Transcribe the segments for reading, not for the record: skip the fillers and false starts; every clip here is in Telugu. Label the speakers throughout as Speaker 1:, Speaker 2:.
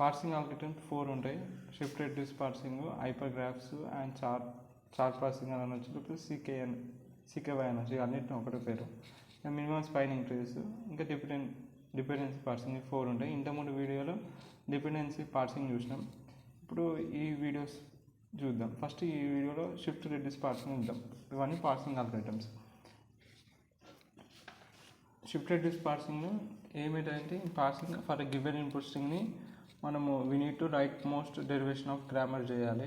Speaker 1: పార్సింగ్ ఆల్గరిథమ్ 4 ఉంటాయి. Shift reduce parsing, hypergraphs and chart parsing అని అనొచ్చు, లేకపోతే సికేవై అనొచ్చు. అన్నింటిని ఒకటే పేరు. మినిమం స్పైన్ ఇంక్రీజ్, ఇంకా డిపెండెన్సీ పార్సింగ్ 4 ఉంటాయి. ఇంతకుముందు వీడియోలో డిపెండెన్సీ పార్సింగ్ చూసినాం. ఇప్పుడు ఈ వీడియోస్ చూద్దాం. ఫస్ట్ ఈ వీడియోలో షిఫ్ట్ రెడ్యూస్ పార్సింగ్ చూద్దాం. ఇవన్నీ parsing algorithms. Shift reduce parsing ఏమిటంటే, పార్సింగ్ ఫర్ గివెన్ ఇన్పుట్ స్ట్రింగ్ని మనము we need to right most derivation of grammar చేయాలి.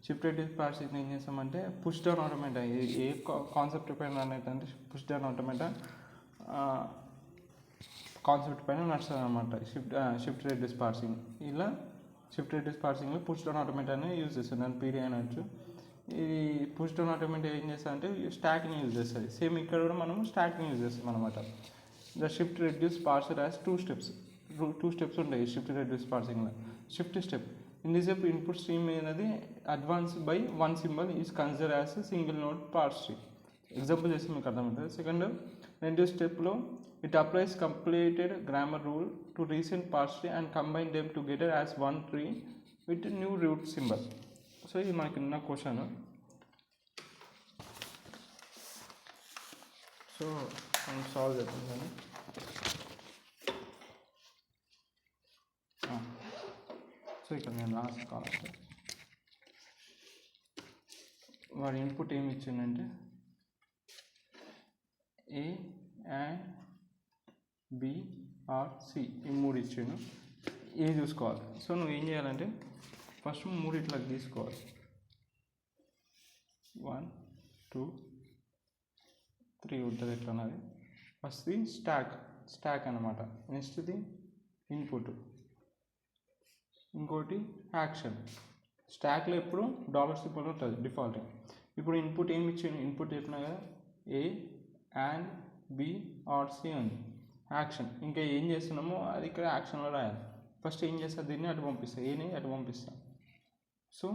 Speaker 1: షిఫ్ట్ రెడ్యూస్ పార్సింగ్ ఏం చేస్తామంటే పుష్ డౌన్ ఆటోమేటా, ఏ కాన్సెప్ట్ పైన అంటే పుష్ డౌన్ ఆటోమేటా కాన్సెప్ట్ పైన నడుస్తుంది అనమాట షిఫ్ట్ రెడ్యూస్ పార్సింగ్. ఇలా షిఫ్ట్ రెడ్యూస్ పార్సింగ్లో పుష్ డౌన్ ఆటోమేటాని యూజ్ చేస్తుంది. దాని పీడీ అనొచ్చు. ఇది పుష్ డౌన్ ఆటోమేటా ఏం చేస్తుంది అంటే స్టాక్ని యూజ్ చేస్తుంది. సేమ్ ఇక్కడ కూడా మనము స్టాక్ని యూజ్ చేస్తాం అనమాట. The shift reduce parser has 2 steps ఉంటాయి షిఫ్ట్ రెడ్యూస్ పార్సింగ్లో. Shift step in this step input stream అనేది advance by 1 symbol is consider as single node parse tree. Example చేస్తే మీకు అర్థమవుతుంది. సెకండ్ రెడ్యూస్ స్టెప్లో it applies completed grammar rule to recent parse tree and combine them together as one tree with new root symbol. So ఇది మనకి ఉన్న క్వశ్చన్. సో మనం సాల్వ్ చేద్దాం. సో ఇక్కడ నేను రాసుకోవాలి. వాడి ఇన్పుట్ ఏమి ఇచ్చిందంటే A and B or C ఈ 3 ఇచ్చాను. ఏ చూసుకోవాలి. సో నువ్వు ఏం చేయాలంటే ఫస్ట్ 3 ఇట్లా తీసుకోవాలి. 1 2 3 ఉంటుంది ఎట్లా అన్నది. ఫస్ట్ది స్టాక్ అనమాట. నెక్స్ట్ది ఇన్పుట్, ఇంకోటి యాక్షన్. స్టాక్లో ఎప్పుడు $సింబల్ ఉంటుంది డిఫాల్ట్. ఇప్పుడు ఇన్పుట్ ఏమి ఇచ్చాను, ఇన్పుట్ చెప్పినా కదా A and B or C ఉంది. యాక్షన్ ఇంకా ఏం చేస్తున్నామో అది ఇక్కడ యాక్షన్లో రాయాలి. ఫస్ట్ ఏం చేస్తా, దీన్ని అటు పంపిస్తా, ఏని అటు పంపిస్తా. సో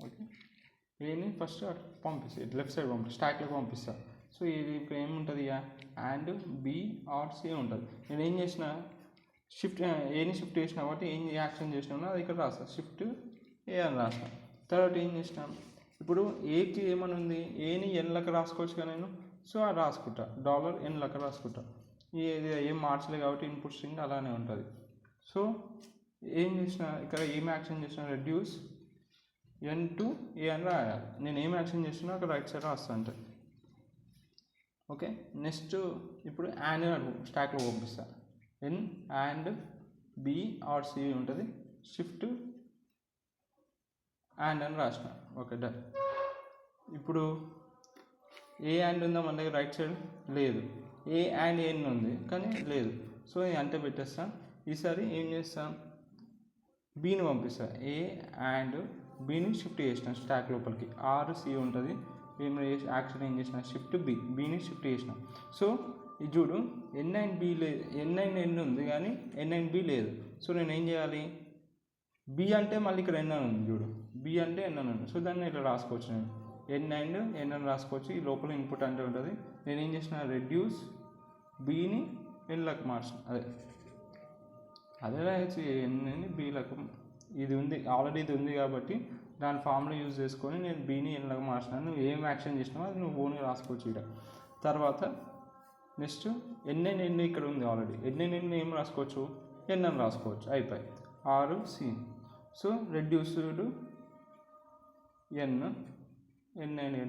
Speaker 1: ఓకే, ఏని ఫస్ట్ అటు పంపిస్తా, లెఫ్ట్ సైడ్ పంపిస్తా, స్టాక్లోకి పంపిస్తా. సో ఇది ఇప్పుడు ఏముంటుంది, అండ్ బి ఆర్ సి ఉంటుంది. నేను ఏం చేసిన ఏని షిఫ్ట్ చేసిన కాబట్టి ఏం యాక్షన్ చేసినా అది ఇక్కడ రాస్తా, షిఫ్ట్ ఏ అని రాస్తా. తర్వాత ఏం చేసిన, ఇప్పుడు ఏకి ఏమని ఉంది, ఏని ఎన్లకు రాసుకోవచ్చు కదా నేను. సో అది రాసుకుంటా, $n రాసుకుంటా. ఇది ఏం మార్చలేదు కాబట్టి ఇన్పుట్ స్ట్రింగ్ అలానే ఉంటుంది. సో ఏం చేసిన ఇక్కడ ఏం యాక్షన్ చేసిన, రెడ్యూస్ n to a అని రాయాలి. నేను ఏం యాక్షన్ చేసినా అక్కడ రైట్ సైడ్ రాస్తా అంటే. ఓకే, నెక్స్ట్ ఇప్పుడు అండ్ స్టాక్లో పంపిస్తా. n and b or c ఉంటుంది. షిఫ్ట్ అండ్ అని రాసిన. Okay done. ఇప్పుడు ఏ అండ్ ఉందా మన దగ్గర, రైట్ సైడ్ లేదు. ఏ అండ్ ఎన్ ఉంది కానీ లేదు. సో అంటే పెట్టేస్తా. ఈసారి ఏం చేస్తా, బీని పంపిస్తా. ఏ అండ్ బీని షిఫ్ట్ చేసిన స్టాక్ లోపలికి. ఆర్ సి ఉంటుంది. ఏం యాక్షన్ ఏం చేసిన, షిఫ్ట్ బీని షిఫ్ట్ చేసిన. సో ఇది చూడు, ఎన్ అండ్ బి లేదు, ఎన్ అండ్ ఎన్ ఉంది కానీ ఎన్ అండ్ బి లేదు. సో నేను ఏం చేయాలి, బి అంటే మళ్ళీ ఇక్కడ ఎన్ అని ఉంది చూడు, బి అంటే ఎన్ అని ఉంది. సో దాన్ని ఇట్లా రాసుకోవచ్చు, నేను ఎన్ అండ్ ఎన్ అని రాసుకోవచ్చు. ఈ లోపల ఇన్పుట్ అంటే ఉంటుంది. నేను ఏం చేసిన, రెడ్యూస్ బీని ఎన్లకు మార్చిన, అదే రాయచ్చు, ఎన్ని బీలకు. ఇది ఉంది ఆల్రెడీ, ఇది ఉంది కాబట్టి దాని ఫామ్లో యూజ్ చేసుకొని నేను బీని ఎన్లకు మార్చినాను. నువ్వు ఏం యాక్షన్ చేసినావో అది నువ్వు ఓన్గా రాసుకోవచ్చు ఇక్కడ. తర్వాత నెక్స్ట్ ఎన్ ఇక్కడ ఉంది ఆల్రెడీ. ఎన్ ఏం రాసుకోవచ్చు, ఎన్ అని రాసుకోవచ్చు, అయిపోయి ఆరు సి. సో రెడ్యూస్డ్ ఎన్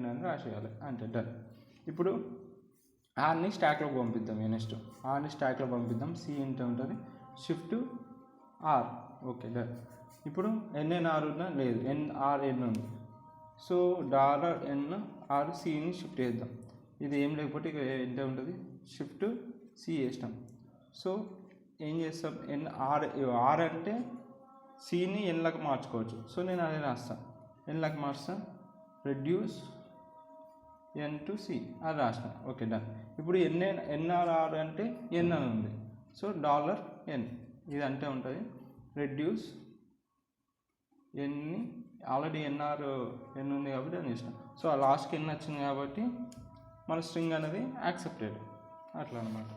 Speaker 1: అని రాసేయాలి అంటే డన్. ఇప్పుడు ఆర్ని స్టాక్లోకి పంపిద్దాం. నెక్స్ట్ ఆర్ని స్టాక్లో పంపిద్దాం. సి ఇంత ఉంటుంది, షిఫ్ట్ ఆర్. Okay done. ఇప్పుడు ఎన్ఆర్ ఉన్నా లేదు, ఎన్ ఉంది. సో $NR సిని షిఫ్ట్ చేద్దాం. ఇది ఏం లేకపోతే ఇక ఎంత ఉంటుంది, షిఫ్ట్ సి చేసినాం. సో ఏం చేస్తాం, ఆర్ అంటే సిని ఎన్లకు మార్చుకోవచ్చు. సో నేను అదే రాస్తాను, ఎన్లకు మార్స్తాను. రెడ్యూస్ ఎన్ టు సి అది రాసిన. Okay done. ఇప్పుడు ఎన్ఆర్ అంటే ఎన్ అని ఉంది. సో $n ఇది అంటే ఉంటుంది. రెడ్యూస్ ఎన్ని ఆల్రెడీ ఎన్ ఉంది కాబట్టి అని ఇష్టం. సో ఆ లాస్ట్కి ఎన్ వచ్చింది కాబట్టి మన స్ట్రింగ్ అనేది యాక్సెప్టెడ్ అట్లా అనమాట.